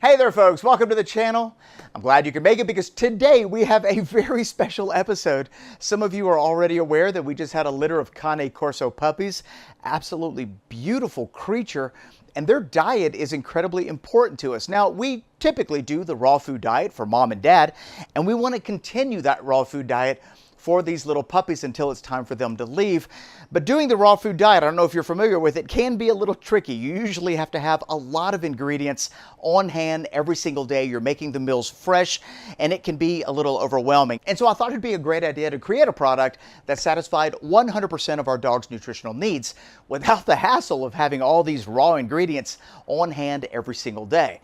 Hey there folks, welcome to the channel. I'm glad you could make it because today we have a very special episode. Some of you are already aware that we just had a litter of Corso puppies. Absolutely beautiful creature, and their diet is incredibly important to us. Now, we typically do the raw food diet for mom and dad, and we want to continue that raw food diet for these little puppies until it's time for them to leave. But doing the raw food diet, I don't know if you're familiar with it, can be a little tricky. You usually have to have a lot of ingredients on hand every single day. You're making the meals fresh, and it can be a little overwhelming. And so I thought it'd be a great idea to create a product that satisfied 100% of our dog's nutritional needs without the hassle of having all these raw ingredients on hand every single day.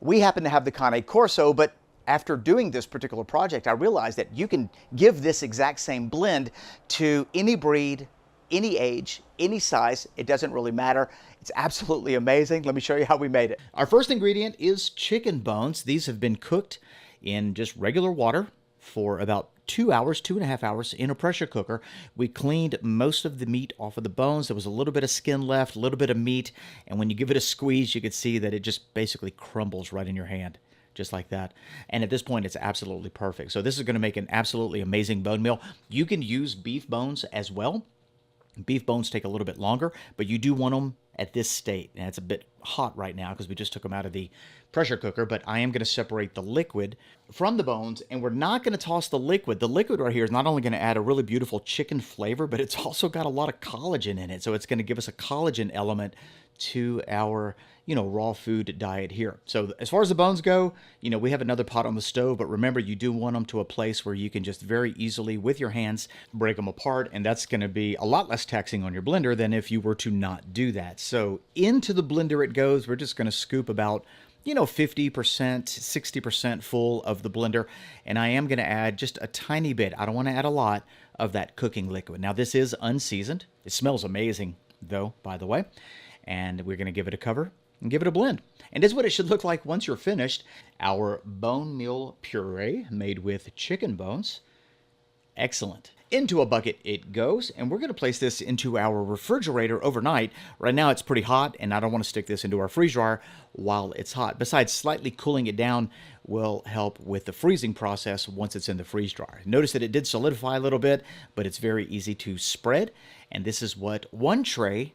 We happen to have the Corso, but after doing this particular project, I realized that you can give this exact same blend to any breed, any age, any size. It doesn't really matter. It's absolutely amazing. Let me show you how we made it. Our first ingredient is chicken bones. These have been cooked in just regular water for about 2 hours, 2.5 hours in a pressure cooker. We cleaned most of the meat off of the bones. There was a little bit of skin left, a little bit of meat, and when you give it a squeeze, you can see that it just basically crumbles right in your hand. Just like that. And at this point, it's absolutely perfect. So this is going to make an absolutely amazing bone meal. You can use beef bones as well. Beef bones take a little bit longer, but you do want them at this state. And it's a bit hot right now because we just took them out of the pressure cooker, but I am going to separate the liquid from the bones, and we're not going to toss the liquid. The liquid right here is not only going to add a really beautiful chicken flavor, but it's also got a lot of collagen in it. So it's going to give us a collagen element to our raw food diet here. So as far as the bones go, we have another pot on the stove, but remember, you do want them to a place where you can just very easily with your hands break them apart, and that's going to be a lot less taxing on your blender than if you were to not do that. So into the blender it goes. We're just going to scoop about 50%, 60% full of the blender, and I am going to add just a tiny bit. I don't want to add a lot of that cooking liquid. Now this is unseasoned. It smells amazing though, by the way, and we're going to give it a cover and give it a blend. And this is what it should look like once you're finished. Our bone meal puree made with chicken bones. Excellent. Into a bucket it goes, and we're going to place this into our refrigerator overnight. Right now it's pretty hot, and I don't want to stick this into our freeze dryer while it's hot. Besides, slightly cooling it down will help with the freezing process once it's in the freeze dryer. Notice that it did solidify a little bit, but it's very easy to spread. And this is what one tray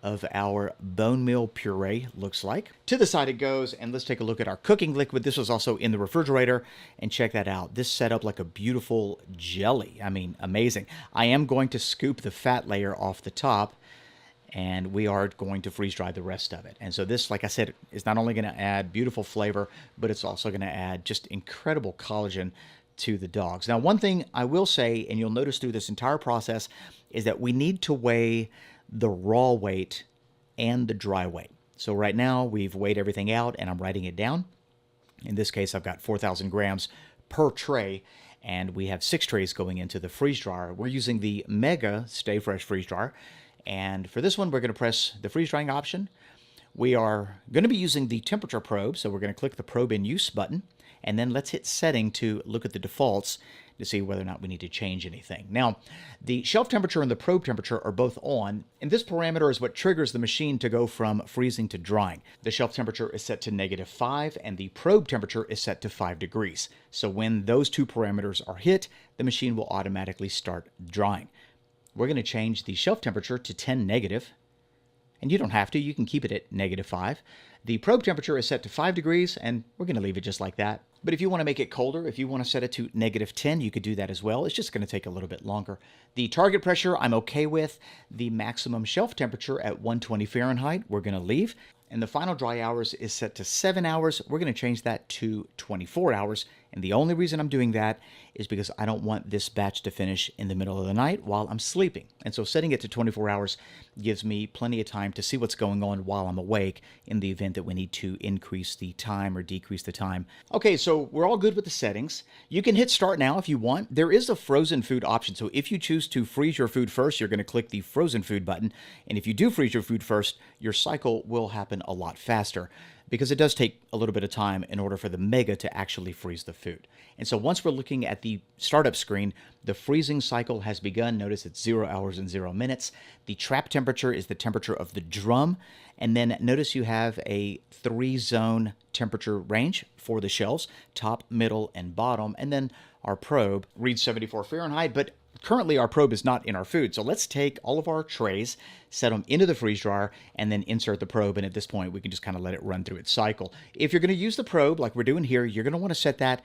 of our bone meal puree looks like. To the side it goes, and let's take a look at our cooking liquid. This was also in the refrigerator, and check that out. This set up like a beautiful jelly. I mean, amazing. I am going to scoop the fat layer off the top, and we are going to freeze dry the rest of it. And so this, like I said, is not only going to add beautiful flavor, but it's also going to add just incredible collagen to the dogs. Now, one thing I will say, and you'll notice through this entire process, is that we need to weigh the raw weight and the dry weight. So right now we've weighed everything out and I'm writing it down. In this case, I've got 4,000 grams per tray, and we have 6 trays going into the freeze dryer. We're using the Mega Stay Fresh freeze dryer, and for this one we're going to press the freeze drying option. We are going to be using the temperature probe, so we're going to click the probe in use button, and then let's hit setting to look at the defaults to see whether or not we need to change anything. Now, the shelf temperature and the probe temperature are both on, and this parameter is what triggers the machine to go from freezing to drying. The shelf temperature is set to -5, and the probe temperature is set to 5 degrees. So when those two parameters are hit, the machine will automatically start drying. We're going to change the shelf temperature to 10 negative, and you don't have to. You can keep it at -5. The probe temperature is set to 5 degrees, and we're going to leave it just like that. But if you want to make it colder, if you want to set it to -10, you could do that as well. It's just going to take a little bit longer. The target pressure I'm okay with. The maximum shelf temperature at 120 Fahrenheit, we're going to leave. And the final dry hours is set to 7 hours. We're going to change that to 24 hours. And the only reason I'm doing that is because I don't want this batch to finish in the middle of the night while I'm sleeping. And so setting it to 24 hours gives me plenty of time to see what's going on while I'm awake in the event that we need to increase the time or decrease the time. Okay, so we're all good with the settings. You can hit start now if you want. There is a frozen food option. So if you choose to freeze your food first, you're going to click the frozen food button. And if you do freeze your food first, your cycle will happen a lot faster, because it does take a little bit of time in order for the Mega to actually freeze the food. And so once we're looking at the startup screen, the freezing cycle has begun. Notice it's 0 hours and 0 minutes. The trap temperature is the temperature of the drum, And then notice you have a 3-zone temperature range for the shelves, top, middle, and bottom. And then our probe reads 74 Fahrenheit, but currently our probe is not in our food. So let's take all of our trays, set them into the freeze dryer, and then insert the probe. And at this point, we can just kind of let it run through its cycle. If you're going to use the probe like we're doing here, you're going to want to set that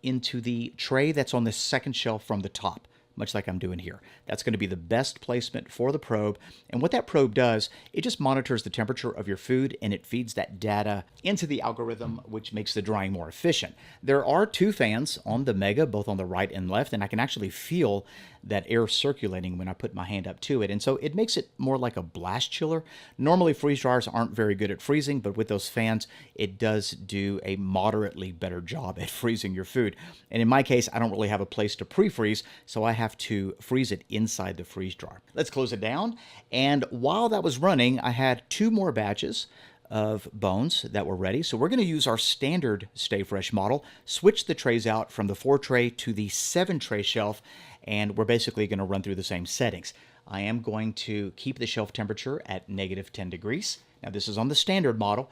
into the tray that's on the second shelf from the top, much like I'm doing here. That's going to be the best placement for the probe. And what that probe does, it just monitors the temperature of your food, and it feeds that data into the algorithm, which makes the drying more efficient. There are 2 fans on the Mega, both on the right and left, and I can actually feel that air circulating when I put my hand up to it. And so it makes it more like a blast chiller. Normally freeze dryers aren't very good at freezing, but with those fans, it does do a moderately better job at freezing your food. And in my case, I don't really have a place to pre-freeze, so I have to freeze it inside the freeze dryer. Let's close it down. And while that was running, I had 2 more batches of bones that were ready. So we're going to use our standard Stay Fresh model, switch the trays out from the 4 tray to the 7 tray shelf, and we're basically going to run through the same settings. I am going to keep the shelf temperature at -10 degrees. Now this is on the standard model.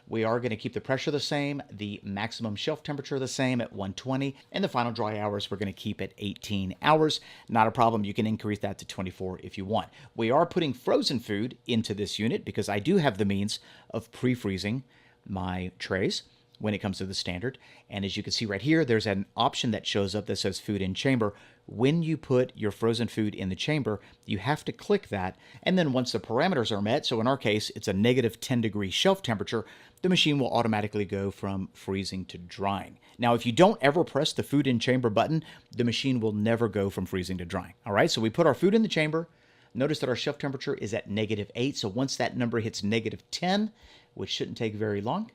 We are going to keep the pressure the same, the maximum shelf temperature the same at 120, and the final dry hours we're going to keep at 18 hours. Not a problem. You can increase that to 24 if you want. We are putting frozen food into this unit because I do have the means of pre-freezing my trays when it comes to the standard. And as you can see right here, there's an option that shows up that says food in chamber. When you put your frozen food in the chamber, you have to click that. And then once the parameters are met, so in our case, it's a -10 degree shelf temperature, the machine will automatically go from freezing to drying. Now, if you don't ever press the food in chamber button, the machine will never go from freezing to drying. All right, so we put our food in the chamber. Notice that our shelf temperature is at -8. So once that number hits -10, which shouldn't take very long,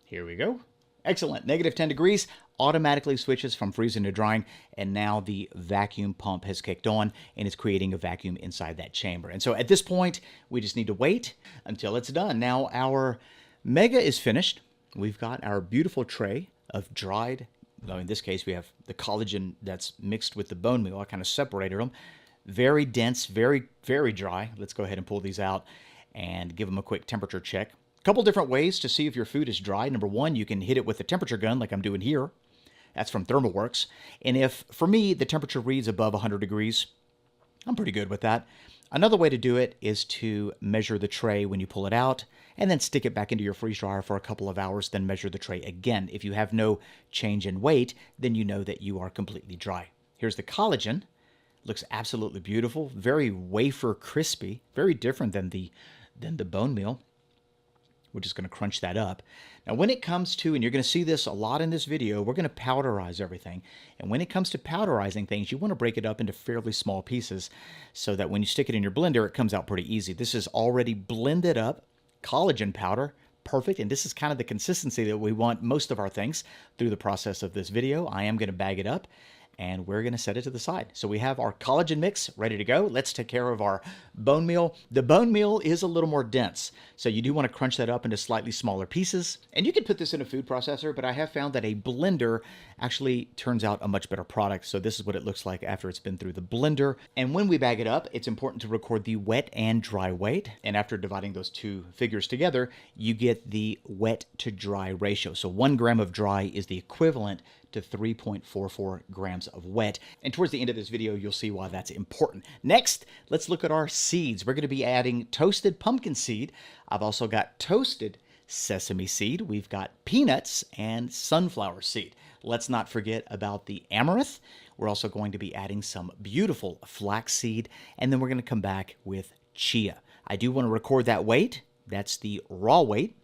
here we go. Excellent. -10 degrees automatically switches from freezing to drying, and now the vacuum pump has kicked on and it's creating a vacuum inside that chamber. And so at this point, we just need to wait until it's done. Now our Mega is finished. We've got our beautiful tray of dried, in this case we have the collagen that's mixed with the bone meal. I kind of separated them. Very dense, very, very dry. Let's go ahead and pull these out and give them a quick temperature check. Couple different ways to see if your food is dry. Number one, you can hit it with a temperature gun like I'm doing here. That's from ThermalWorks. And if, for me, the temperature reads above 100 degrees, I'm pretty good with that. Another way to do it is to measure the tray when you pull it out and then stick it back into your freeze dryer for a couple of hours, then measure the tray again. If you have no change in weight, then you know that you are completely dry. Here's the collagen. Looks absolutely beautiful, very wafer crispy, very different than the bone meal. We're just going to crunch that up. Now when it comes to, and you're going to see this a lot in this video, we're going to powderize everything. And when it comes to powderizing things, you want to break it up into fairly small pieces so that when you stick it in your blender, it comes out pretty easy. This is already blended up collagen powder. Perfect. And this is kind of the consistency that we want most of our things through the process of this video. I am going to bag it up and we're going to set it to the side. So we have our collagen mix ready to go. Let's take care of our bone meal. The bone meal is a little more dense, so you do want to crunch that up into slightly smaller pieces. And you can put this in a food processor, but I have found that a blender actually turns out a much better product. So this is what it looks like after it's been through the blender. And when we bag it up, it's important to record the wet and dry weight. And after dividing those two figures together, you get the wet to dry ratio. So 1 gram of dry is the equivalent to 3.44 grams of wet. And towards the end of this video, you'll see why that's important. Next, let's look at our seeds. We're going to be adding toasted pumpkin seed. I've also got toasted sesame seed. We've got peanuts and sunflower seed. Let's not forget about the amaranth. We're also going to be adding some beautiful flax seed, and then we're going to come back with chia. I do want to record that weight. That's the raw weight.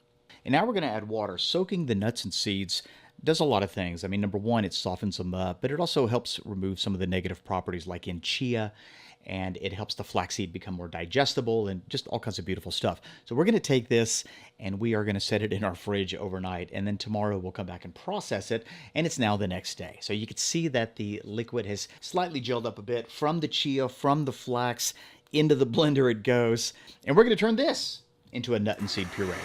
And now we're going to add water. Soaking the nuts and seeds does a lot of things. I mean, number one, it softens them up, but it also helps remove some of the negative properties like in chia, and it helps the flaxseed become more digestible and just all kinds of beautiful stuff. So we're going to take this and we are going to set it in our fridge overnight, and then tomorrow we'll come back and process it, and it's now the next day. So you can see that the liquid has slightly gelled up a bit from the chia, from the flax, into the blender it goes, and we're going to turn this into a nut and seed puree.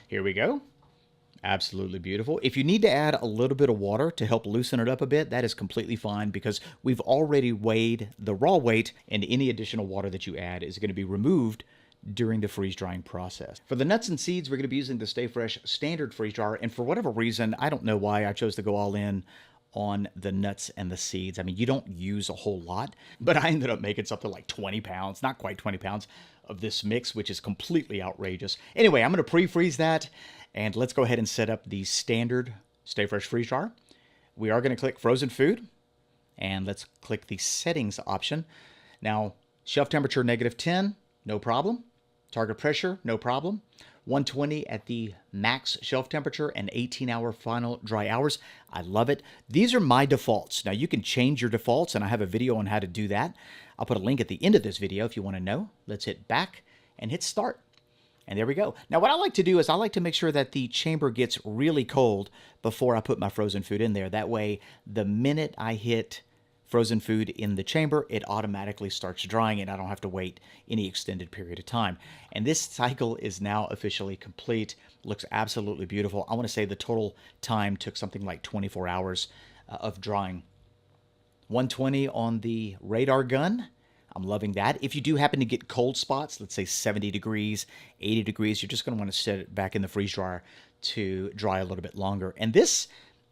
Here we go. Absolutely beautiful. If you need to add a little bit of water to help loosen it up a bit, that is completely fine because we've already weighed the raw weight, and any additional water that you add is going to be removed during the freeze drying process. For the nuts and seeds, we're going to be using the Stay Fresh standard freeze dryer, and for whatever reason, I don't know why I chose to go all in on the nuts and the seeds. I mean, you don't use a whole lot, but I ended up making something like 20 pounds, not quite 20 pounds of this mix, which is completely outrageous. Anyway, I'm going to pre-freeze that, and let's go ahead and set up the standard Stay Fresh freeze dryer. We are going to click frozen food, and let's click the settings option. Now, shelf temperature -10, no problem. Target pressure, no problem. 120 at the max shelf temperature and 18-hour final dry hours. I love it. These are my defaults. Now you can change your defaults, and I have a video on how to do that. I'll put a link at the end of this video if you want to know. Let's hit back and hit start. And there we go. Now what I like to do is I like to make sure that the chamber gets really cold before I put my frozen food in there. That way, the minute I hit frozen food in the chamber, it automatically starts drying and I don't have to wait any extended period of time. And this cycle is now officially complete. Looks absolutely beautiful. I want to say the total time took something like 24 hours of drying. 120 on the radar gun. I'm loving that. If you do happen to get cold spots, let's say 70 degrees, 80 degrees, you're just going to want to set it back in the freeze dryer to dry a little bit longer. And this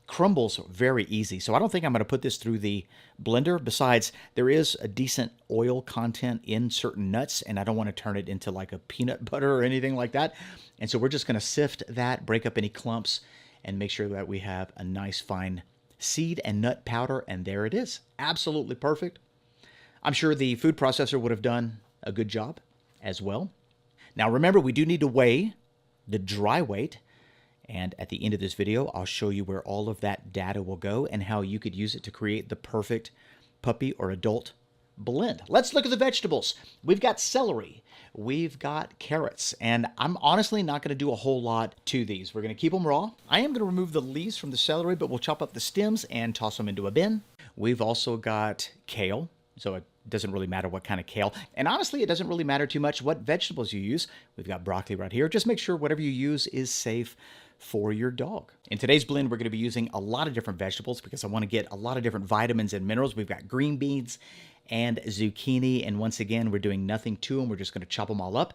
crumbles very easy, so I don't think I'm going to put this through the blender. Besides, there is a decent oil content in certain nuts, and I don't want to turn it into like a peanut butter or anything like that. And so we're just going to sift that, break up any clumps, and make sure that we have a nice fine seed and nut powder, and there it is. Absolutely perfect. I'm sure the food processor would have done a good job as well. Now remember, we do need to weigh the dry weight. And at the end of this video, I'll show you where all of that data will go and how you could use it to create the perfect puppy or adult blend. Let's look at the vegetables. We've got celery, we've got carrots, and I'm honestly not going to do a whole lot to these. We're going to keep them raw. I am going to remove the leaves from the celery, but we'll chop up the stems and toss them into a bin. We've also got kale, so it doesn't really matter what kind of kale. And honestly, it doesn't really matter too much what vegetables you use. We've got broccoli right here. Just make sure whatever you use is safe for your dog. In today's blend, we're going to be using a lot of different vegetables because I want to get a lot of different vitamins and minerals. We've got green beans and zucchini, and once again, we're doing nothing to them. We're just going to chop them all up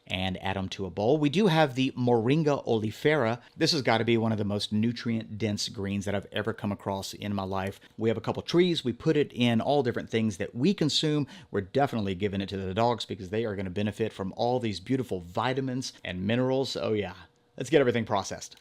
and add them to a bowl. We do have the Moringa oleifera. This has got to be one of the most nutrient-dense greens that I've ever come across in my life. We have a couple trees. We put it in all different things that we consume. We're definitely giving it to the dogs because they are going to benefit from all these beautiful vitamins and minerals. Oh yeah. Let's get everything processed.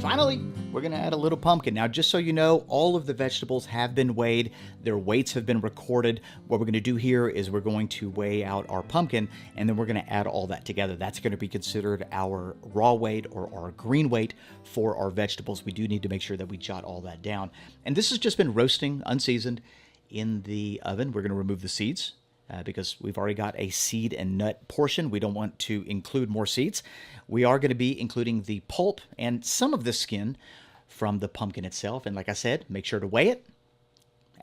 Finally, we're going to add a little pumpkin. Now, just so you know, all of the vegetables have been weighed. Their weights have been recorded. What we're going to do here is we're going to weigh out our pumpkin, and then we're going to add all that together. That's going to be considered our raw weight or our green weight for our vegetables. We do need to make sure that we jot all that down. And this has just been roasting, unseasoned, in the oven. We're going to remove the seeds. Because we've already got a seed and nut portion. We don't want to include more seeds. We are going to be including the pulp and some of the skin from the pumpkin itself. And like I said, make sure to weigh it,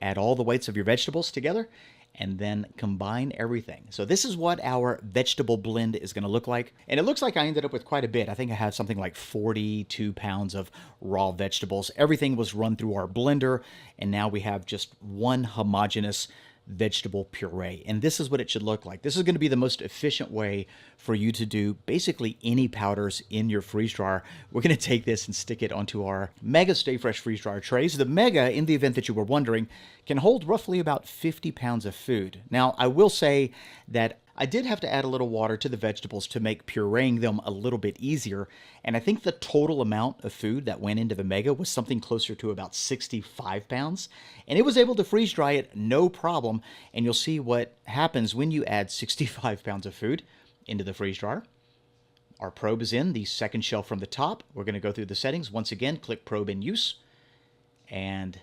add all the weights of your vegetables together, and then combine everything. So this is what our vegetable blend is going to look like. And it looks like I ended up with quite a bit. I think I have something like 42 pounds of raw vegetables. Everything was run through our blender, and now we have just one homogeneous vegetable puree. And this is what it should look like. This is going to be the most efficient way for you to do basically any powders in your freeze dryer. We're going to take this and stick it onto our Mega Stay Fresh freeze dryer trays. The Mega, in the event that you were wondering, can hold roughly about 50 pounds of food. Now, I will say that I did have to add a little water to the vegetables to make pureeing them a little bit easier, and I think the total amount of food that went into the Mega was something closer to about 65 pounds, and it was able to freeze dry it no problem, and you'll see what happens when you add 65 pounds of food into the freeze dryer. Our probe is in the second shelf from the top. We're going to go through the settings. Once again, click Probe in Use, and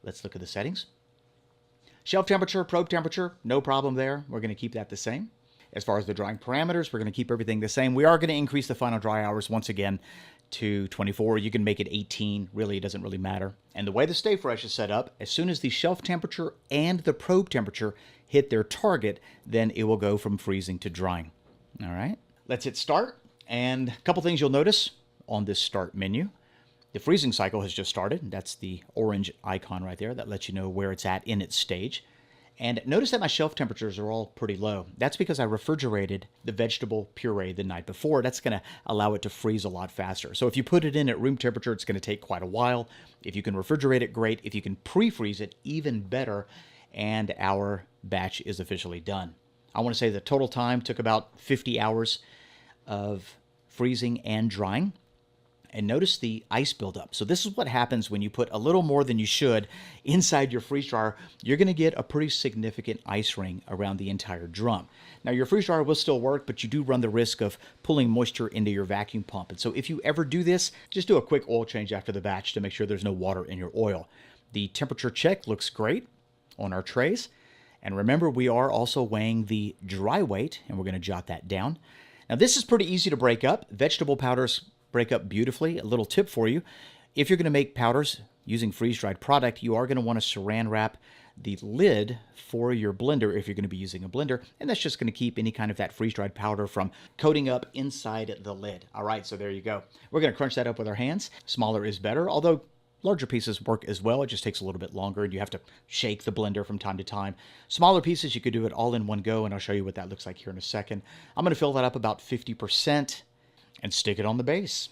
let's look at the settings. Shelf temperature, probe temperature, no problem there. We're going to keep that the same. As far as the drying parameters, we're going to keep everything the same. We are going to increase the final dry hours once again to 24. You can make it 18. Really, it doesn't really matter. And the way the Stay Fresh is set up, as soon as the shelf temperature and the probe temperature hit their target, then it will go from freezing to drying. All right, let's hit start. And a couple things you'll notice on this start menu. The freezing cycle has just started. That's the orange icon right there that lets you know where it's at in its stage. And notice that my shelf temperatures are all pretty low. That's because I refrigerated the vegetable puree the night before. That's going to allow it to freeze a lot faster. So if you put it in at room temperature, it's going to take quite a while. If you can refrigerate it, great. If you can pre-freeze it, even better. And our batch is officially done. I want to say the total time took about 50 hours of freezing and drying. And notice the ice buildup. So this is what happens when you put a little more than you should inside your freeze dryer. You're going to get a pretty significant ice ring around the entire drum. Now your freeze dryer will still work, but you do run the risk of pulling moisture into your vacuum pump. And so if you ever do this, just do a quick oil change after the batch to make sure there's no water in your oil. The temperature check looks great on our trays. And remember, we are also weighing the dry weight, and we're going to jot that down. Now this is pretty easy to break up. Vegetable powders break up beautifully. A little tip for you: if you're going to make powders using freeze-dried product, you are going to want to saran wrap the lid for your blender if you're going to be using a blender, and that's just going to keep any kind of that freeze-dried powder from coating up inside the lid. All right, so there you go. We're going to crunch that up with our hands. Smaller is better, although larger pieces work as well. It just takes a little bit longer, and you have to shake the blender from time to time. Smaller pieces, you could do it all in one go, and I'll show you what that looks like here in a second. I'm going to fill that up about 50%. And stick it on the base.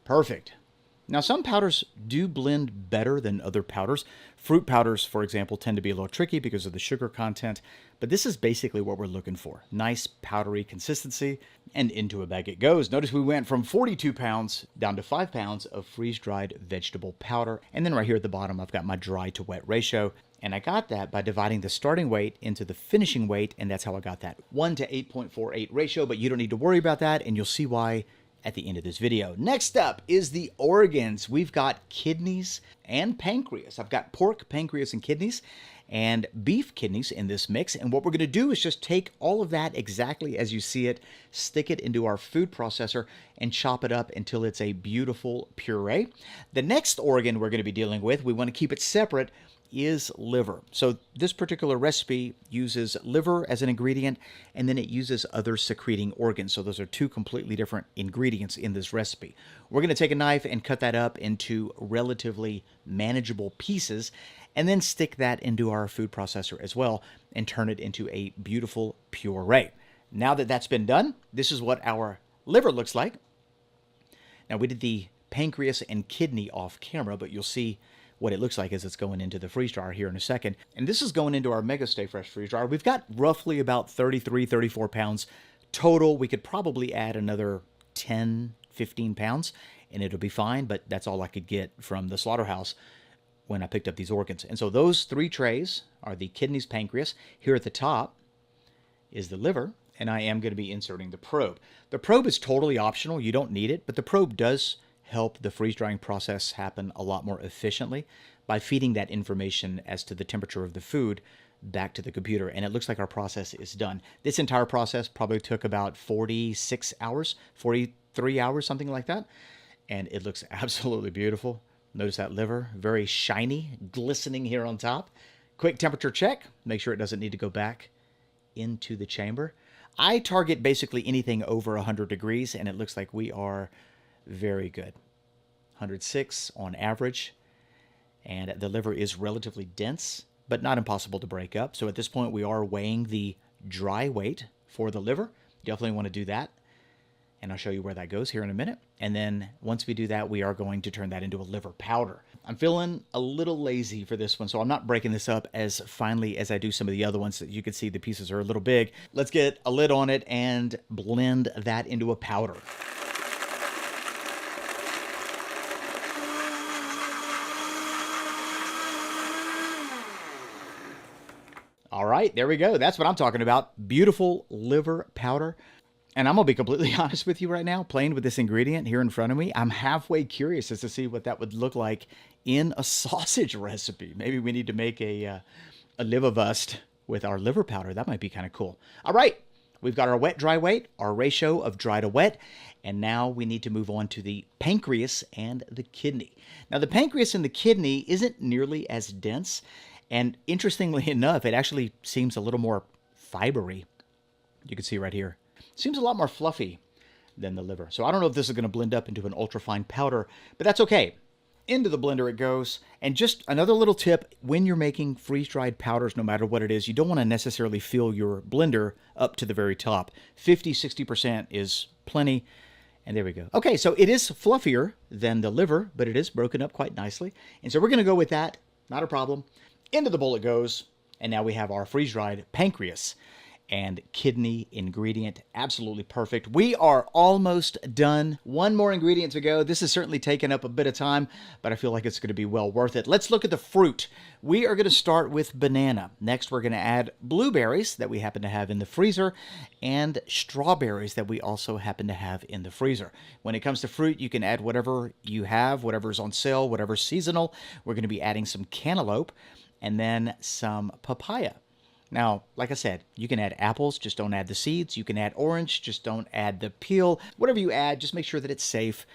Perfect. Now some powders do blend better than other powders. Fruit powders, for example, tend to be a little tricky because of the sugar content, but this is basically what we're looking for. Nice powdery consistency, and into a bag it goes. Notice we went from 42 pounds down to 5 pounds of freeze-dried vegetable powder. And then right here at the bottom, I've got my dry to wet ratio. And I got that by dividing the starting weight into the finishing weight, and that's how I got that 1 to 8.48 ratio, but you don't need to worry about that, and you'll see why at the end of this video. Next up is the organs. We've got kidneys and pancreas. I've got pork, pancreas, and kidneys, and beef kidneys in this mix. And what we're going to do is just take all of that exactly as you see it, stick it into our food processor, and chop it up until it's a beautiful puree. The next organ we're going to be dealing with, we want to keep it separate, is liver. So this particular recipe uses liver as an ingredient, and then it uses other secreting organs. So those are two completely different ingredients in this recipe. We're going to take a knife and cut that up into relatively manageable pieces, and then stick that into our food processor as well and turn it into a beautiful puree. Now that that's been done, this is what our liver looks like. Now we did the pancreas and kidney off camera, but you'll see what it looks like as it's going into the freeze dryer here in a second. And this is going into our Mega Stay Fresh freeze dryer. We've got roughly about 33, 34 pounds total. We could probably add another 10, 15 pounds and it'll be fine, but that's all I could get from the slaughterhouse when I picked up these organs. And so those 3 trays are the kidneys, pancreas. Here at the top is the liver, and I am going to be inserting the probe. The probe is totally optional. You don't need it, but the probe does help the freeze drying process happen a lot more efficiently by feeding that information as to the temperature of the food back to the computer. And it looks like our process is done. This entire process probably took about 46 hours, 43 hours, something like that. And it looks absolutely beautiful. Notice that liver, very shiny, glistening here on top. Quick temperature check, make sure it doesn't need to go back into the chamber. I target basically anything over 100 degrees, and it looks like we are very good. 106 on average, and the liver is relatively dense, but not impossible to break up. So at this point, we are weighing the dry weight for the liver. Definitely want to do that, and I'll show you where that goes here in a minute. And then once we do that, we are going to turn that into a liver powder. I'm feeling a little lazy for this one, so I'm not breaking this up as finely as I do some of the other ones. That you can see the pieces are a little big. Let's get a lid on it and blend that into a powder. All right, there we go. That's what I'm talking about. Beautiful liver powder. And I'm going to be completely honest with you right now, playing with this ingredient here in front of me, I'm halfway curious as to see what that would look like in a sausage recipe. Maybe we need to make a liverwurst with our liver powder. That might be kind of cool. All right, we've got our wet, dry weight, our ratio of dry to wet, and now we need to move on to the pancreas and the kidney. Now, the pancreas and the kidney isn't nearly as dense, and interestingly enough, it actually seems a little more fibery. You can see right here. Seems a lot more fluffy than the liver. So I don't know if this is going to blend up into an ultrafine powder, but that's okay. Into the blender it goes. And just another little tip, when you're making freeze-dried powders, no matter what it is, you don't want to necessarily fill your blender up to the very top. 50-60% is plenty. And there we go. Okay, so it is fluffier than the liver, but it is broken up quite nicely. And so we're going to go with that. Not a problem. Into the bowl it goes. And now we have our freeze-dried pancreas and kidney ingredient. Absolutely perfect. We are almost done. One more ingredient to go. This has certainly taken up a bit of time, but I feel like it's going to be well worth it. Let's look at the fruit. We are going to start with banana. Next, we're going to add blueberries that we happen to have in the freezer and strawberries that we also happen to have in the freezer. When it comes to fruit, you can add whatever you have, whatever's on sale, whatever's seasonal. We're going to be adding some cantaloupe and then some papaya. Now, like I said, you can add apples, just don't add the seeds. You can add orange, just don't add the peel. Whatever you add, just make sure that it's safe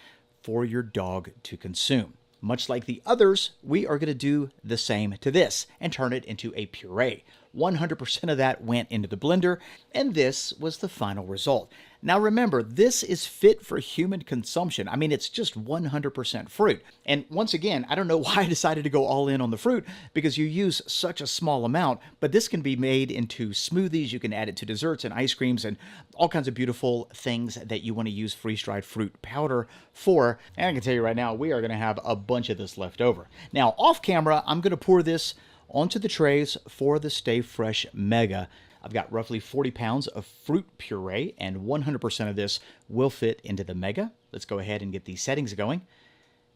for your dog to consume. Much like the others, we are going to do the same to this and turn it into a puree. 100% of that went into the blender, and this was the final result. Now remember, this is fit for human consumption. I mean, it's just 100% fruit. And once again, I don't know why I decided to go all in on the fruit, because you use such a small amount, but this can be made into smoothies. You can add it to desserts and ice creams and all kinds of beautiful things that you want to use freeze-dried fruit powder for. And I can tell you right now, we are going to have a bunch of this left over. Now, off camera, I'm going to pour this onto the trays for the Stay Fresh Mega. I've got roughly 40 pounds of fruit puree, and 100% of this will fit into the Mega. Let's go ahead and get these settings going.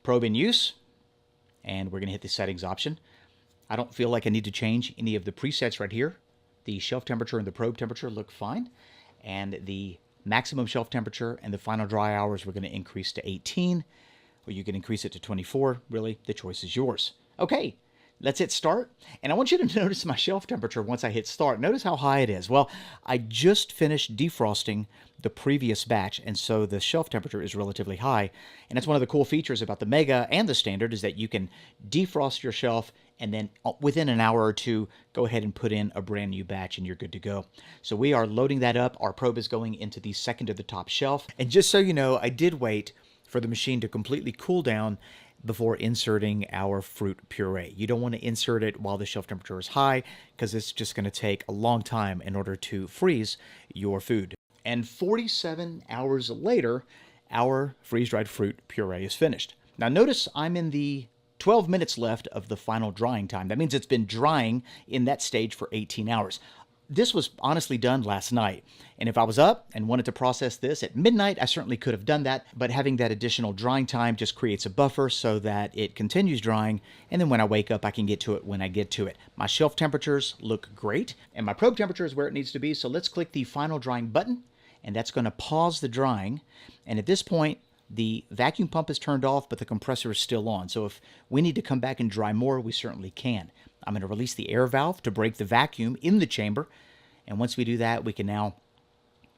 Probe in use, and we're going to hit the settings option. I don't feel like I need to change any of the presets right here. The shelf temperature and the probe temperature look fine, and the maximum shelf temperature and the final dry hours we're going to increase to 18, or you can increase it to 24. Really, the choice is yours. Okay. Let's hit start, and I want you to notice my shelf temperature once I hit start. Notice how high it is. Well, I just finished defrosting the previous batch, and so the shelf temperature is relatively high. And that's one of the cool features about the Mega and the Standard, is that you can defrost your shelf, and then within an hour or two, go ahead and put in a brand new batch, and you're good to go. So we are loading that up. Our probe is going into the second to the top shelf. And just so you know, I did wait for the machine to completely cool down before inserting our fruit puree. You don't want to insert it while the shelf temperature is high, because it's just going to take a long time in order to freeze your food. And 47 hours later, our freeze-dried fruit puree is finished. Now notice I'm in the 12 minutes left of the final drying time. That means it's been drying in that stage for 18 hours. This was honestly done last night, and if I was up and wanted to process this at midnight, I certainly could have done that, but having that additional drying time just creates a buffer so that it continues drying, and then when I wake up, I can get to it when I get to it. My shelf temperatures look great, and my probe temperature is where it needs to be, so let's click the final drying button, and that's going to pause the drying, and at this point, the vacuum pump is turned off, but the compressor is still on, so if we need to come back and dry more, we certainly can. I'm going to release the air valve to break the vacuum in the chamber. And once we do that, we can now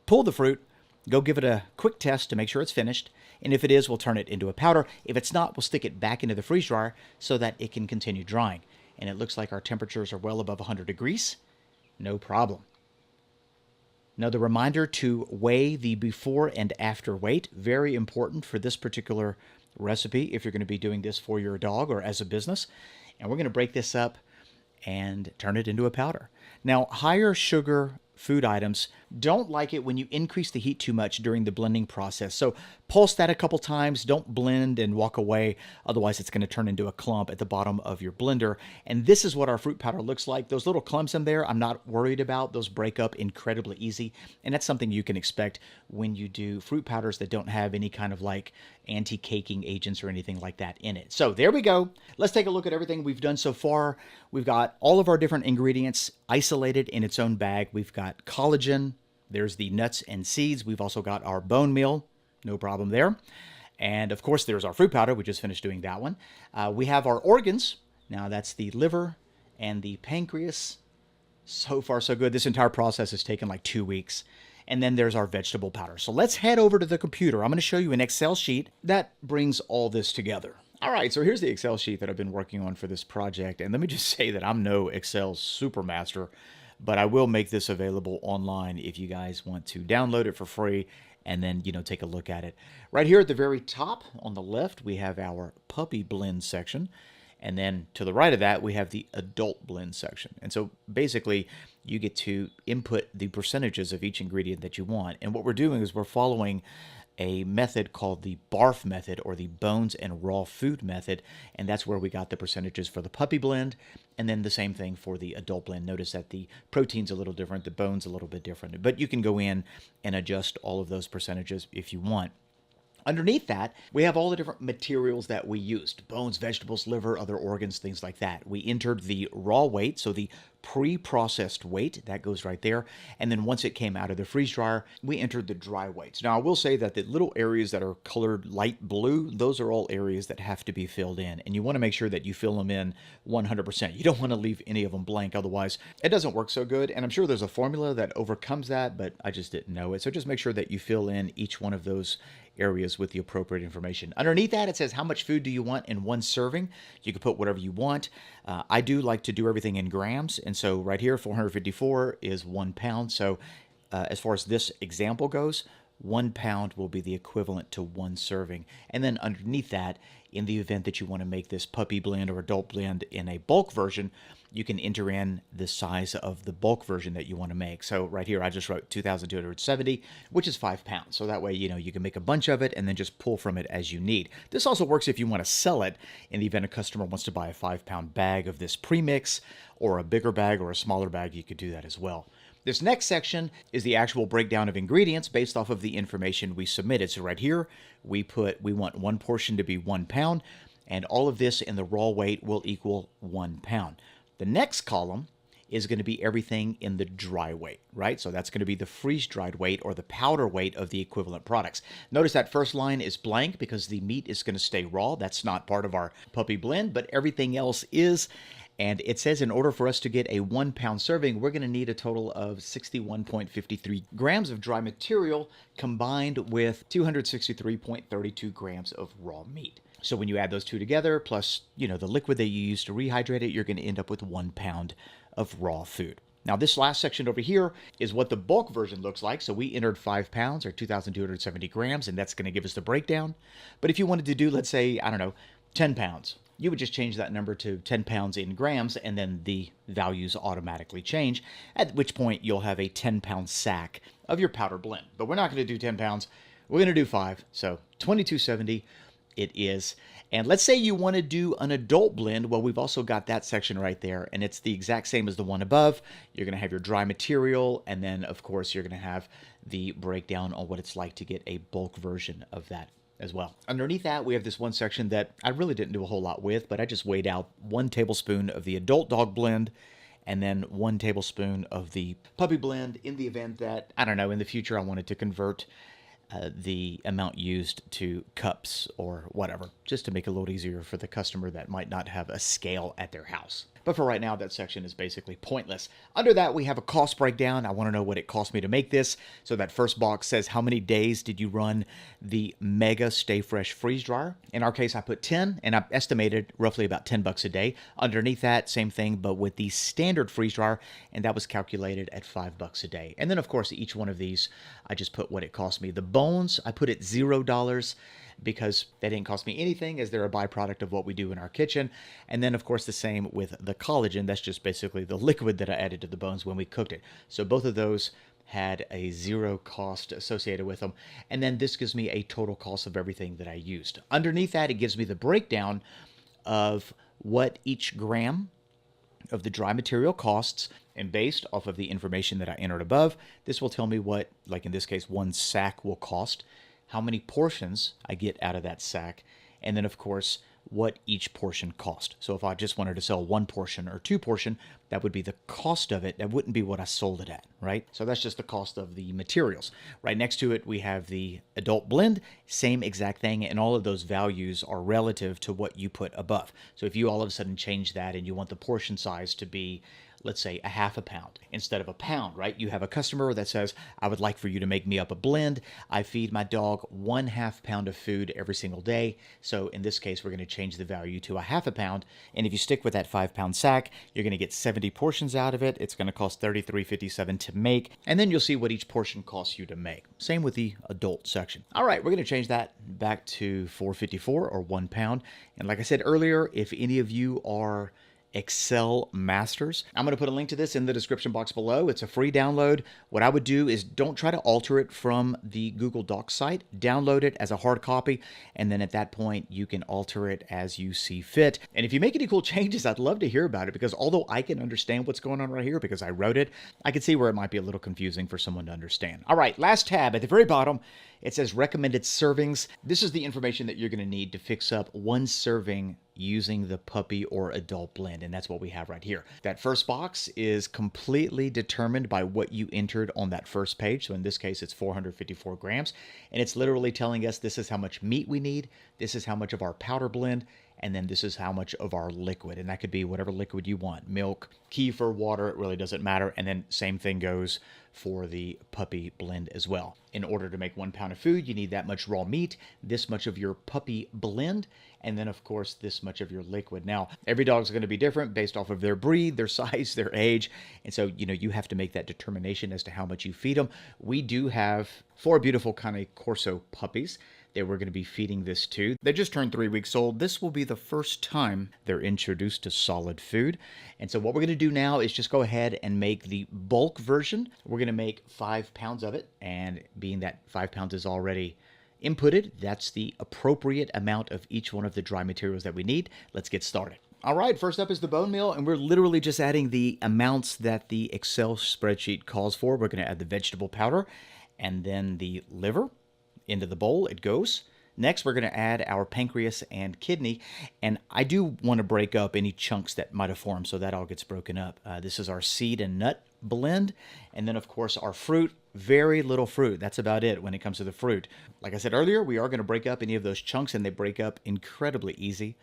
pull the fruit, go give it a quick test to make sure it's finished. And if it is, we'll turn it into a powder. If it's not, we'll stick it back into the freeze dryer so that it can continue drying. And it looks like our temperatures are well above 100 degrees. No problem. Another reminder to weigh the before and after weight. Very important for this particular recipe if you're going to be doing this for your dog or as a business. And we're going to break this up and turn it into a powder. Now, higher sugar food items don't like it when you increase the heat too much during the blending process. So pulse that a couple times. Don't blend and walk away. Otherwise, it's going to turn into a clump at the bottom of your blender. And this is what our fruit powder looks like. Those little clumps in there, I'm not worried about. Those break up incredibly easy. And that's something you can expect when you do fruit powders that don't have any kind of like anti-caking agents or anything like that in it. So there we go. Let's take a look at everything we've done so far. We've got all of our different ingredients isolated in its own bag. We've got collagen, There's the nuts and seeds. We've also got our bone meal, no problem there. And of course, there's our fruit powder. We just finished doing that one. We have our organs. Now that's the liver and the pancreas. So far, so good. This entire process has taken like 2 weeks. And then there's our vegetable powder. So let's head over to the computer. I'm going to show you an Excel sheet that brings all this together. All right, so here's the Excel sheet that I've been working on for this project. And let me just say that I'm no Excel supermaster, but I will make this available online if you guys want to download it for free and then, take a look at it. Right here at the very top on the left, we have our puppy blend section. And then to the right of that, we have the adult blend section. And so basically, you get to input the percentages of each ingredient that you want. And what we're doing is we're following a method called the BARF method, or the bones and raw food method. And that's where we got the percentages for the puppy blend. And then the same thing for the adult blend. Notice that the protein's a little different, the bone's a little bit different. But you can go in and adjust all of those percentages if you want. Underneath that, we have all the different materials that we used: bones, vegetables, liver, other organs, things like that. We entered the raw weight, so the pre-processed weight, that goes right there. And then once it came out of the freeze dryer, we entered the dry weights. Now, I will say that the little areas that are colored light blue, those are all areas that have to be filled in. And you want to make sure that you fill them in 100%. You don't want to leave any of them blank, otherwise it doesn't work so good. And I'm sure there's a formula that overcomes that, but I just didn't know it. So just make sure that you fill in each one of those areas with the appropriate information. Underneath that, it says how much food do you want in one serving. You can put whatever you want. I do like to do everything in grams, and so right here, 454 is 1 pound. So as far as this example goes, 1 pound will be the equivalent to 1 serving. And then underneath that, in the event that you want to make this puppy blend or adult blend in a bulk version, you can enter in the size of the bulk version that you want to make. So right here, I just wrote 2,270, which is 5 pounds. So that way, you can make a bunch of it and then just pull from it as you need. This also works if you want to sell it in the event a customer wants to buy a 5-pound bag of this premix, or a bigger bag or a smaller bag. You could do that as well. This next section is the actual breakdown of ingredients based off of the information we submitted. So right here, we want one portion to be 1 pound, and all of this in the raw weight will equal 1 pound. The next column is going to be everything in the dry weight, right? So that's going to be the freeze-dried weight, or the powder weight of the equivalent products. Notice that first line is blank because the meat is going to stay raw. That's not part of our puppy blend, but everything else is. And it says in order for us to get a 1 pound serving, we're going to need a total of 61.53 grams of dry material combined with 263.32 grams of raw meat. So when you add those two together, plus, the liquid that you use to rehydrate it, you're going to end up with 1 pound of raw food. Now, this last section over here is what the bulk version looks like. So we entered 5 pounds, or 2,270 grams, and that's going to give us the breakdown. But if you wanted to do, let's say, 10 pounds, you would just change that number to 10 pounds in grams, and then the values automatically change, at which point you'll have a 10-pound sack of your powder blend. But we're not going to do 10 pounds. We're going to do 5. So 2,270 it is. And let's say you want to do an adult blend. Well, we've also got that section right there, and it's the exact same as the one above. You're going to have your dry material, and then, of course, you're going to have the breakdown on what it's like to get a bulk version of that as well. Underneath that, we have this one section that I really didn't do a whole lot with, but I just weighed out 1 tablespoon of the adult dog blend, and then 1 tablespoon of the puppy blend, in the event that, in the future I wanted to convert the amount used to cups or whatever, just to make it a little easier for the customer that might not have a scale at their house. But for right now, that section is basically pointless. Under that, we have a cost breakdown. I want to know what it cost me to make this. So that first box says, how many days did you run the Mega Stay Fresh freeze dryer? In our case, I put 10, and I estimated roughly about $10 a day. Underneath that, same thing, but with the standard freeze dryer, and that was calculated at $5 a day. And then, of course, each one of these, I just put what it cost me. The bones, I put at $0, because they didn't cost me anything, as they're a byproduct of what we do in our kitchen. And then, of course, the same with the collagen. That's just basically the liquid that I added to the bones when we cooked it. So both of those had a 0 cost associated with them. And then this gives me a total cost of everything that I used. Underneath that, it gives me the breakdown of what each gram of the dry material costs, and based off of the information that I entered above, this will tell me what, like in this case, 1 sack will cost, how many portions I get out of that sack, and then, of course, what each portion cost. So if I just wanted to sell 1 portion or 2 portion, that would be the cost of it. That wouldn't be what I sold it at, right? So that's just the cost of the materials. Right next to it, we have the adult blend, same exact thing, and all of those values are relative to what you put above. So if you all of a sudden change that and you want the portion size to be, let's say, a half a pound instead of a pound, right? You have a customer that says, I would like for you to make me up a blend. I feed my dog 1/2 pound of food every single day. So in this case, we're going to change the value to a half a pound. And if you stick with that 5-pound sack, you're going to get 70 portions out of it. It's going to cost $33.57 to make. And then you'll see what each portion costs you to make. Same with the adult section. All right, we're going to change that back to $4.54 or 1 pound. And like I said earlier, if any of you are Excel masters, I'm going to put a link to this in the description box below. It's a free download. What I would do is don't try to alter it from the Google Docs site. Download it as a hard copy, and then at that point, you can alter it as you see fit. And if you make any cool changes, I'd love to hear about it, because although I can understand what's going on right here because I wrote it, I can see where it might be a little confusing for someone to understand. All right, last tab at the very bottom. It says recommended servings. This is the information that you're going to need to fix up 1 serving using the puppy or adult blend, and that's what we have right here. That first box is completely determined by what you entered on that first page. So in this case, it's 454 grams, and it's literally telling us this is how much meat we need, this is how much of our powder blend, and then this is how much of our liquid, and that could be whatever liquid you want, milk, kefir, water, it really doesn't matter. And then same thing goes for the puppy blend as well. In order to make 1 pound of food, you need that much raw meat, this much of your puppy blend, and then of course this much of your liquid. Now, every dog's going to be different based off of their breed, their size, their age, and so you have to make that determination as to how much you feed them. We do have 4 beautiful Cane Corso puppies that we're going to be feeding this to. They just turned 3 weeks old. This will be the first time they're introduced to solid food. And so what we're going to do now is just go ahead and make the bulk version. We're going to make 5 pounds of it. And being that 5 pounds is already inputted, that's the appropriate amount of each one of the dry materials that we need. Let's get started. All right, first up is the bone meal, and we're literally just adding the amounts that the Excel spreadsheet calls for. We're going to add the vegetable powder and then the liver. Into the bowl it goes. Next, we're going to add our pancreas and kidney, and I do want to break up any chunks that might have formed, so that all gets broken up. This is our seed and nut blend, and then of course our fruit. Very little fruit. That's about it when it comes to the fruit. Like I said earlier, we are going to break up any of those chunks, and they break up incredibly easy.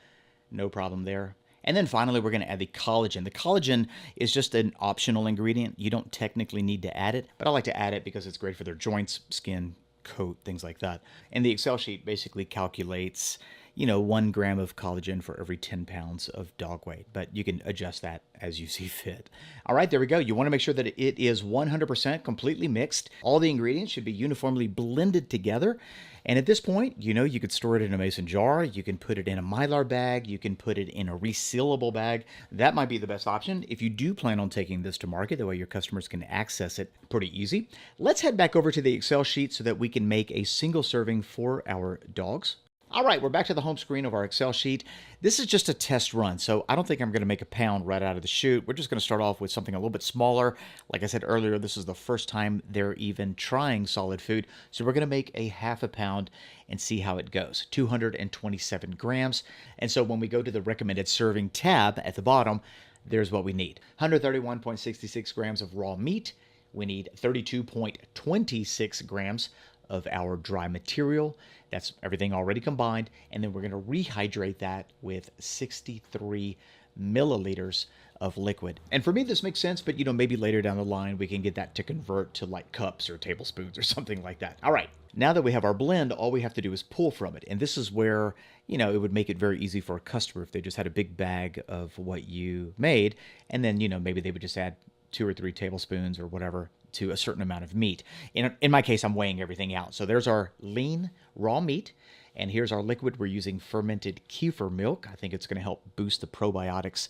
No problem there. And then finally, we're going to add the collagen. The collagen is just an optional ingredient. You don't technically need to add it, but I like to add it because it's great for their joints, skin, coat, things like that. And the Excel sheet basically calculates, 1 gram of collagen for every 10 pounds of dog weight, but you can adjust that as you see fit. All right, there we go. You want to make sure that it is 100% completely mixed. All the ingredients should be uniformly blended together. And at this point, you could store it in a mason jar. You can put it in a Mylar bag. You can put it in a resealable bag. That might be the best option if you do plan on taking this to market. That way your customers can access it pretty easy. Let's head back over to the Excel sheet so that we can make a single serving for our dogs. All right, we're back to the home screen of our Excel sheet. This is just a test run, so I don't think I'm going to make a pound right out of the chute. We're just going to start off with something a little bit smaller. Like I said earlier, this is the first time they're even trying solid food, so we're going to make a half a pound and see how it goes. 227 grams. And so when we go to the recommended serving tab at the bottom, there's what we need. 131.66 grams of raw meat. We need 32.26 grams of our dry material. That's everything already combined. And then we're going to rehydrate that with 63 milliliters of liquid. And for me, this makes sense, but maybe later down the line, we can get that to convert to like cups or tablespoons or something like that. All right. Now that we have our blend, all we have to do is pull from it. And this is where, it would make it very easy for a customer if they just had a big bag of what you made. And then, maybe they would just add 2 or 3 tablespoons or whatever to a certain amount of meat. In my case, I'm weighing everything out. So there's our lean raw meat, and here's our liquid. We're using fermented kefir milk. I think it's going to help boost the probiotics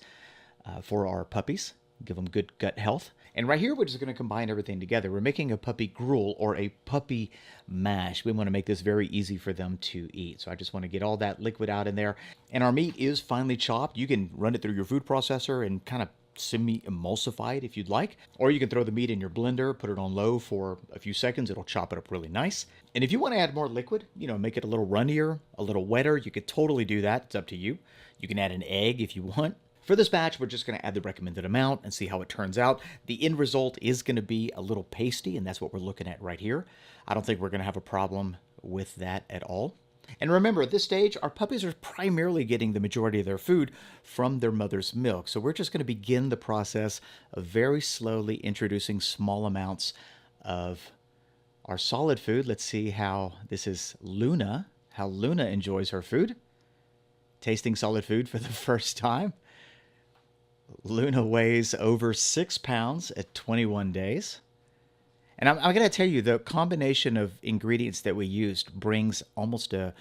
for our puppies, give them good gut health. And right here, we're just going to combine everything together. We're making a puppy gruel or a puppy mash. We want to make this very easy for them to eat. So I just want to get all that liquid out in there. And our meat is finely chopped. You can run it through your food processor and kind of semi-emulsify it if you'd like. Or you can throw the meat in your blender, put it on low for a few seconds. It'll chop it up really nice. And if you want to add more liquid, make it a little runnier, a little wetter, you could totally do that. It's up to you. You can add an egg if you want. For this batch, we're just going to add the recommended amount and see how it turns out. The end result is going to be a little pasty, and that's what we're looking at right here. I don't think we're going to have a problem with that at all. And remember, at this stage, our puppies are primarily getting the majority of their food from their mother's milk. So we're just going to begin the process of very slowly introducing small amounts of our solid food. Let's see how this is Luna, how Luna enjoys her food. Tasting solid food for the first time. Luna weighs over 6 pounds at 21 days. And I'm going to tell you, the combination of ingredients that we used brings almost a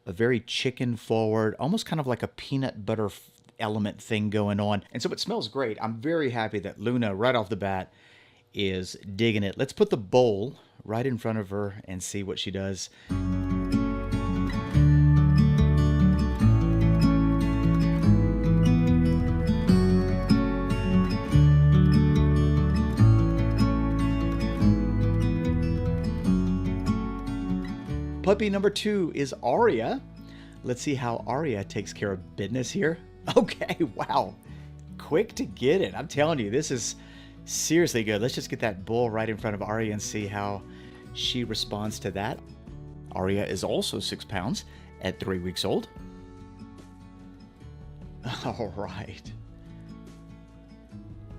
very chicken forward, almost kind of like a peanut butter element thing going on. And so it smells great. I'm very happy that Luna, right off the bat, is digging it. Let's put the bowl right in front of her and see what she does. Puppy number 2 is Aria. Let's see how Aria takes care of business here. Okay, wow. Quick to get it. I'm telling you, this is seriously good. Let's just get that bowl right in front of Aria and see how she responds to that. Aria is also 6 pounds at 3 weeks old. All right.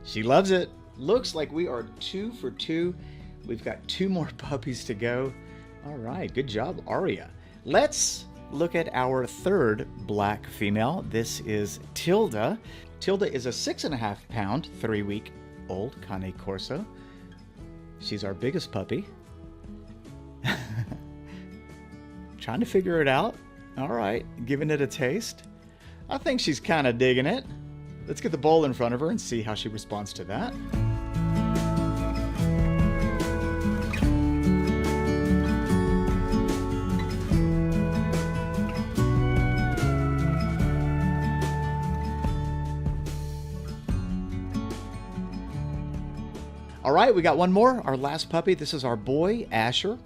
She loves it. Looks like we are 2 for 2. We've got 2 more puppies to go. All right, good job, Aria. Let's look at our third black female. This is Tilda. Tilda is a 6.5 pound, 3-week-old Cane Corso. She's our biggest puppy. Trying to figure it out. All right, giving it a taste. I think she's kind of digging it. Let's get the bowl in front of her and see how she responds to that. All right, we got one more, our last puppy. This is our boy, Asher.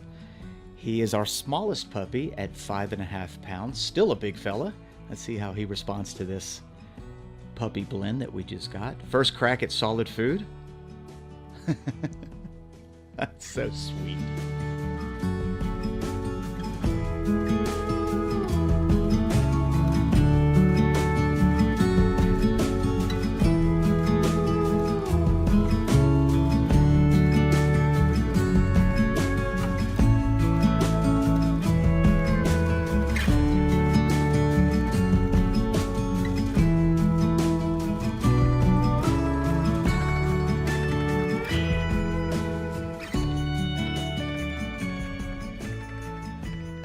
He is our smallest puppy at 5.5 pounds, still a big fella. Let's see how he responds to this puppy blend that we just got. First crack at solid food. That's so sweet.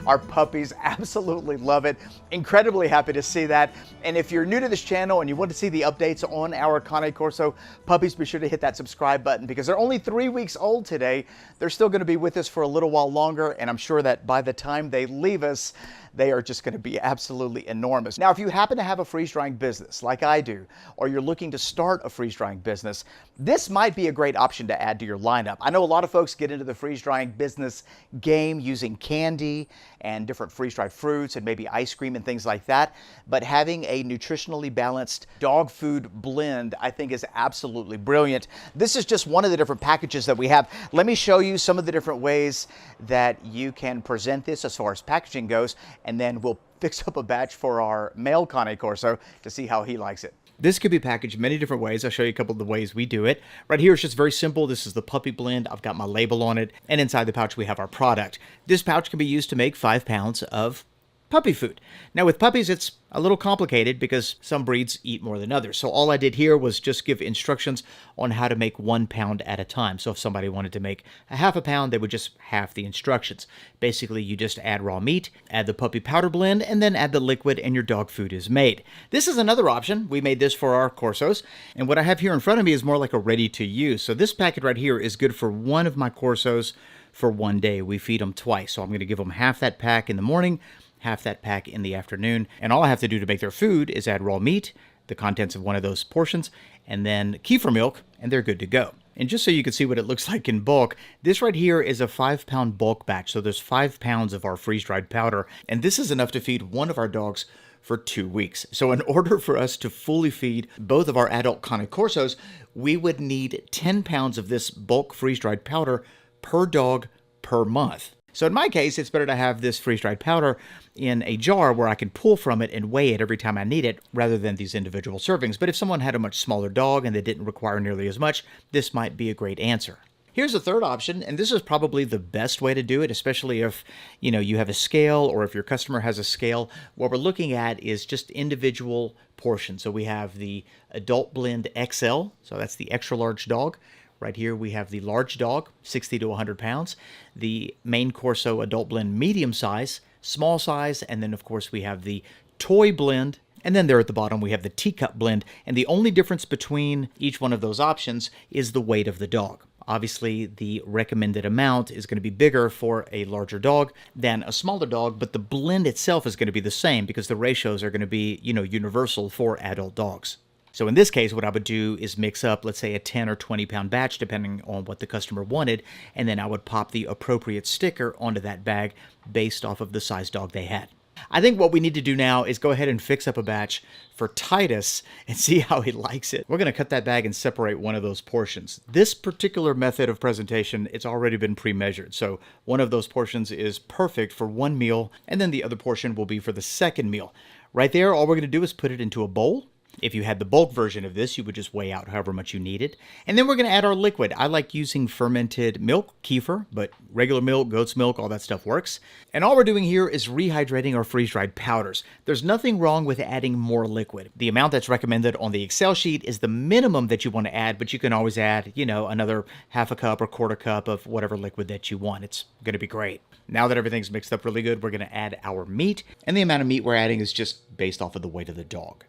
Our puppies absolutely love it. Incredibly happy to see that. And if you're new to this channel and you want to see the updates on our Cane Corso puppies, be sure to hit that subscribe button because they're only 3 weeks old today. They're still going to be with us for a little while longer, and I'm sure that by the time they leave us, they are just going to be absolutely enormous. Now, if you happen to have a freeze-drying business like I do, or you're looking to start a freeze-drying business, this might be a great option to add to your lineup. I know a lot of folks get into the freeze-drying business game using candy and different freeze-dried fruits and maybe ice cream and things like that, but having a nutritionally balanced dog food blend I think is absolutely brilliant. This is just one of the different packages that we have. Let me show you some of the different ways that you can present this as far as packaging goes, and then we'll fix up a batch for our male Cane Corso to see how he likes it. This could be packaged many different ways. I'll show you a couple of the ways we do it. Right here, it's just very simple. This is the puppy blend. I've got my label on it, and inside the pouch we have our product. This pouch can be used to make 5 pounds of puppy food. Now with puppies, it's a little complicated because some breeds eat more than others. So all I did here was just give instructions on how to make 1 pound at a time. So if somebody wanted to make a half a pound, they would just half the instructions. Basically, you just add raw meat, add the puppy powder blend, and then add the liquid, and your dog food is made. This is another option. We made this for our Corsos, and what I have here in front of me is more like a ready to use. So this packet right here is good for one of my Corsos for 1 day. We feed them twice. So I'm going to give them half that pack in the morning, half that pack in the afternoon, and all I have to do to make their food is add raw meat, the contents of one of those portions, and then kefir milk, and they're good to go. And just so you can see what it looks like in bulk, this right here is a 5-pound bulk batch. So there's 5 pounds of our freeze-dried powder, and this is enough to feed one of our dogs for 2 weeks. So in order for us to fully feed both of our adult Cane Corsos, we would need 10 pounds of this bulk freeze-dried powder per dog per month. So in my case, it's better to have this freeze-dried powder in a jar where I can pull from it and weigh it every time I need it, rather than these individual servings. But if someone had a much smaller dog and they didn't require nearly as much, this might be a great answer. Here's a third option, and this is probably the best way to do it, especially if, you have a scale or if your customer has a scale. What we're looking at is just individual portions. So we have the Adult Blend XL, so that's the extra large dog. Right here we have the large dog, 60 to 100 pounds, the main Corso Adult Blend medium size, small size, and then of course we have the toy blend, and then there at the bottom we have the teacup blend, and the only difference between each one of those options is the weight of the dog. Obviously, the recommended amount is going to be bigger for a larger dog than a smaller dog, but the blend itself is going to be the same because the ratios are going to be, universal for adult dogs. So in this case, what I would do is mix up, let's say, a 10 or 20 pound batch, depending on what the customer wanted, and then I would pop the appropriate sticker onto that bag based off of the size dog they had. I think what we need to do now is go ahead and fix up a batch for Titus and see how he likes it. We're going to cut that bag and separate one of those portions. This particular method of presentation, it's already been pre-measured. So one of those portions is perfect for one meal, and then the other portion will be for the second meal. Right there, all we're going to do is put it into a bowl. If you had the bulk version of this, you would just weigh out however much you needed. And then we're going to add our liquid. I like using fermented milk, kefir, but regular milk, goat's milk, all that stuff works. And all we're doing here is rehydrating our freeze-dried powders. There's nothing wrong with adding more liquid. The amount that's recommended on the Excel sheet is the minimum that you want to add, but you can always add, another half a cup or quarter cup of whatever liquid that you want. It's going to be great. Now that everything's mixed up really good, we're going to add our meat. And the amount of meat we're adding is just based off of the weight of the dog.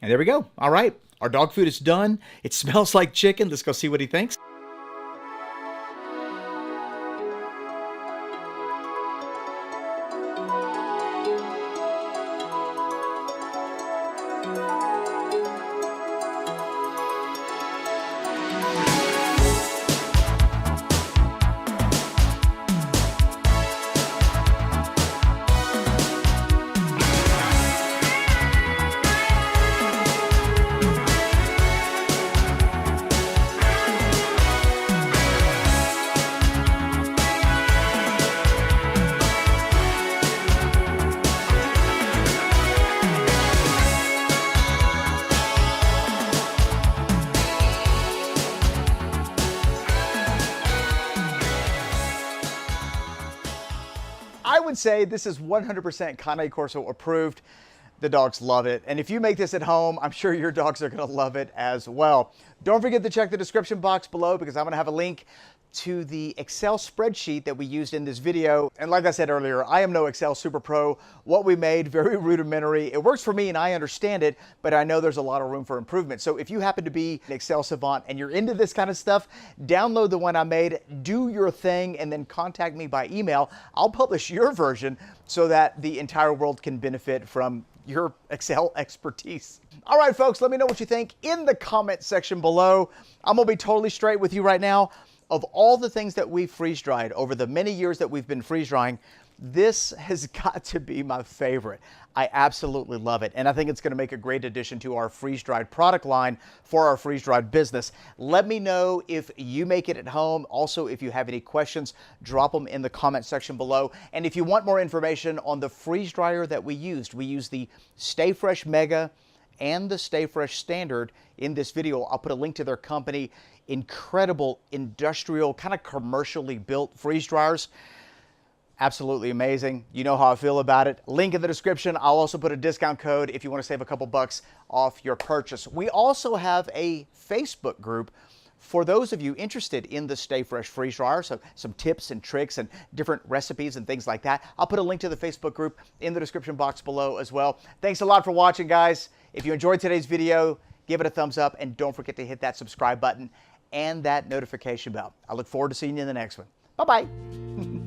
And there we go. All right, our dog food is done. It smells like chicken. Let's go see what he thinks. I would say this is 100% Cane Corso approved. The dogs love it. And if you make this at home, I'm sure your dogs are going to love it as well. Don't forget to check the description box below because I'm going to have a link to the Excel spreadsheet that we used in this video. And like I said earlier, I am no Excel super pro. What we made, very rudimentary. It works for me and I understand it, but I know there's a lot of room for improvement. So if you happen to be an Excel savant and you're into this kind of stuff, download the one I made, do your thing, and then contact me by email. I'll publish your version so that the entire world can benefit from your Excel expertise. All right, folks, let me know what you think in the comment section below. I'm gonna be totally straight with you right now. Of all the things that we freeze dried over the many years that we've been freeze drying, this has got to be my favorite. I absolutely love it. And I think it's going to make a great addition to our freeze dried product line for our freeze dried business. Let me know if you make it at home. Also, if you have any questions, drop them in the comment section below. And if you want more information on the freeze dryer that we used the Stay Fresh Mega and the Stay Fresh Standard in this video. I'll put a link to their company. Incredible industrial, kind of commercially built freeze dryers. Absolutely amazing. You know how I feel about it. Link in the description. I'll also put a discount code if you want to save a couple bucks off your purchase. We also have a Facebook group for those of you interested in the Stay Fresh freeze dryer, so some tips and tricks and different recipes and things like that. I'll put a link to the Facebook group in the description box below as well. Thanks a lot for watching, guys. If you enjoyed today's video, give it a thumbs up and don't forget to hit that subscribe button and that notification bell. I look forward to seeing you in the next one. Bye-bye.